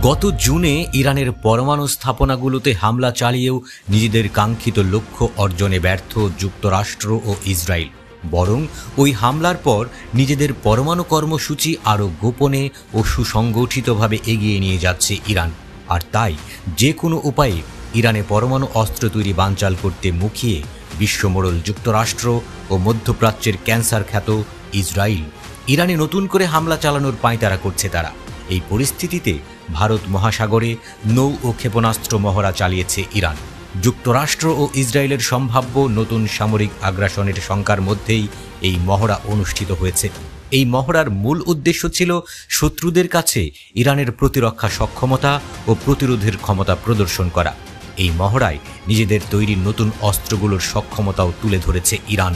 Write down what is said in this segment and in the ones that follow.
গত জুনে ইরানের পরমাণু স্থাপনাগুলোতে হামলা চালিয়েও নিজেদের কাঙ্ক্ষিত লক্ষ্য অর্জনে ব্যর্থ যুক্তরাষ্ট্র ও ইসরায়েল। বরং ওই হামলার পর নিজেদের পরমাণু কর্মসূচি আরও গোপনে ও সুসংগঠিতভাবে এগিয়ে নিয়ে যাচ্ছে ইরান। আর তাই যে কোনো উপায়ে ইরানে পরমাণু অস্ত্র তৈরি বানচাল করতে মুখিয়ে বিশ্বমোড়ল যুক্তরাষ্ট্র ও মধ্যপ্রাচ্যের ক্যান্সার খ্যাত ইসরায়েল। ইরানে নতুন করে হামলা চালানোর পাঁয়তারা করছে তারা। এই পরিস্থিতিতে ভারত মহাসাগরে নৌ ও ক্ষেপণাস্ত্র মহড়া চালিয়েছে ইরান। যুক্তরাষ্ট্র ও ইসরায়েলের সম্ভাব্য নতুন সামরিক আগ্রাসনের শঙ্কার মধ্যেই এই মহড়া অনুষ্ঠিত হয়েছে। এই মহড়ার মূল উদ্দেশ্য ছিল শত্রুদের কাছে ইরানের প্রতিরক্ষা সক্ষমতা ও প্রতিরোধের ক্ষমতা প্রদর্শন করা। এই মহড়ায় নিজেদের তৈরি নতুন অস্ত্রগুলোর সক্ষমতাও তুলে ধরেছে ইরান।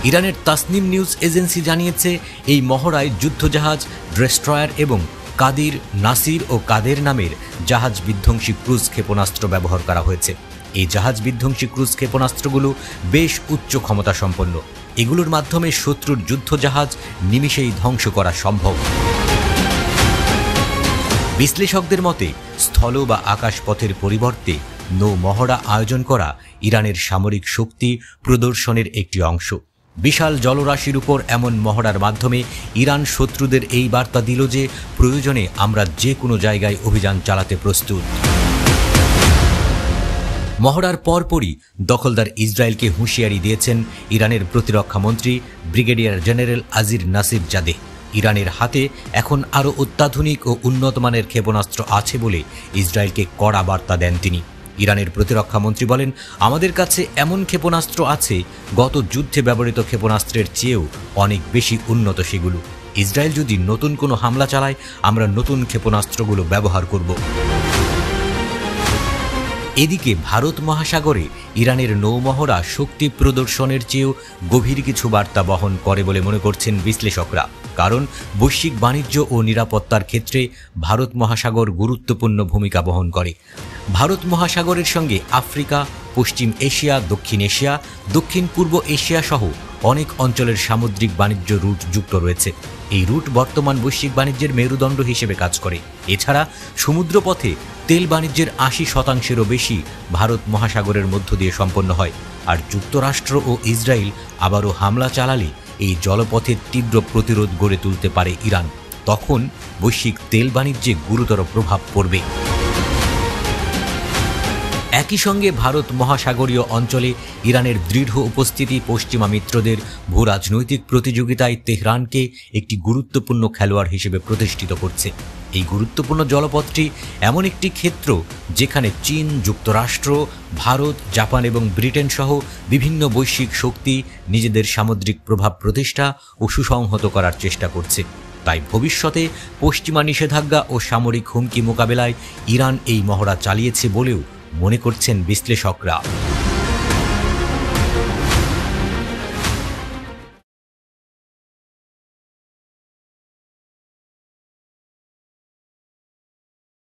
ইরানের তাসনিম নিউজ এজেন্সি জানিয়েছে, এই মহড়ায় যুদ্ধজাহাজ, ডেস্ট্রয়ার এবং কাদির, নাসির ও কাদের নামের জাহাজ বিধ্বংসী ক্রুজ ক্ষেপণাস্ত্র ব্যবহার করা হয়েছে। এই জাহাজ বিধ্বংসী ক্রুজ ক্ষেপণাস্ত্রগুলো বেশ উচ্চ ক্ষমতা সম্পন্ন। এগুলোর মাধ্যমে শত্রুর যুদ্ধজাহাজ নিমিষেই ধ্বংস করা সম্ভব। বিশ্লেষকদের মতে স্থল বা আকাশপথের পরিবর্তে নৌ মহড়া আয়োজন করা ইরানের সামরিক শক্তি প্রদর্শনের একটি অংশ। বিশাল জলরাশির উপর এমন মহড়ার মাধ্যমে ইরান শত্রুদের এই বার্তা দিল যে প্রয়োজনে আমরা যে কোনো জায়গায় অভিযান চালাতে প্রস্তুত। মহড়ার পরপরই দখলদার ইসরায়েলকে হুঁশিয়ারি দিয়েছেন ইরানের প্রতিরক্ষা মন্ত্রী ব্রিগেডিয়ার জেনারেল আজির নাসির জাদেহ। ইরানের হাতে এখন আরও অত্যাধুনিক ও উন্নতমানের ক্ষেপণাস্ত্র আছে বলে ইসরায়েলকে কড়া বার্তা দেন তিনি। ইরানের প্রতিরক্ষা মন্ত্রী বলেন, আমাদের কাছে এমন ক্ষেপণাস্ত্র আছে গত যুদ্ধে ব্যবহৃত ক্ষেপণাস্ত্রের চেয়েও অনেক বেশি উন্নত সেগুলো। ইসরায়েল যদি নতুন কোনো হামলা চালায়, আমরা নতুন ক্ষেপণাস্ত্রগুলো ব্যবহার করব। এদিকে ভারত মহাসাগরে ইরানের নৌমহড়া শক্তি প্রদর্শনের চেয়েও গভীর কিছু বার্তা বহন করে বলে মনে করছেন বিশ্লেষকরা। কারণ বৈশ্বিক বাণিজ্য ও নিরাপত্তার ক্ষেত্রে ভারত মহাসাগর গুরুত্বপূর্ণ ভূমিকা বহন করে। ভারত মহাসাগরের সঙ্গে আফ্রিকা, পশ্চিম এশিয়া, দক্ষিণ এশিয়া, দক্ষিণ পূর্ব এশিয়া সহ অনেক অঞ্চলের সামুদ্রিক বাণিজ্য রুট যুক্ত রয়েছে। এই রুট বর্তমান বৈশ্বিক বাণিজ্যের মেরুদণ্ড হিসেবে কাজ করে। এছাড়া সমুদ্রপথে তেল বাণিজ্যের ৮০%-এরও বেশি ভারত মহাসাগরের মধ্য দিয়ে সম্পন্ন হয়। আর যুক্তরাষ্ট্র ও ইসরায়েল আবারও হামলা চালালে এই জলপথের তীব্র প্রতিরোধ গড়ে তুলতে পারে ইরান। তখন বৈশ্বিক তেল বাণিজ্যে গুরুতর প্রভাব পড়বে। একই সঙ্গে ভারত মহাসাগরীয় অঞ্চলে ইরানের দৃঢ় উপস্থিতি পশ্চিমা মিত্রদের ভূরাজনৈতিক প্রতিযোগিতায় তেহরানকে একটি গুরুত্বপূর্ণ খেলোয়াড় হিসেবে প্রতিষ্ঠিত করছে। এই গুরুত্বপূর্ণ জলপথটি এমন একটি ক্ষেত্র যেখানে চীন, যুক্তরাষ্ট্র, ভারত, জাপান এবং ব্রিটেন সহ বিভিন্ন বৈশ্বিক শক্তি নিজেদের সামুদ্রিক প্রভাব প্রতিষ্ঠা ও সুসংহত করার চেষ্টা করছে। তাই ভবিষ্যতে পশ্চিমা নিষেধাজ্ঞা ও সামরিক হুমকি মোকাবেলায় ইরান এই মহড়া চালিয়েছে বলেও মনে করছেন বিশ্লেষকরা।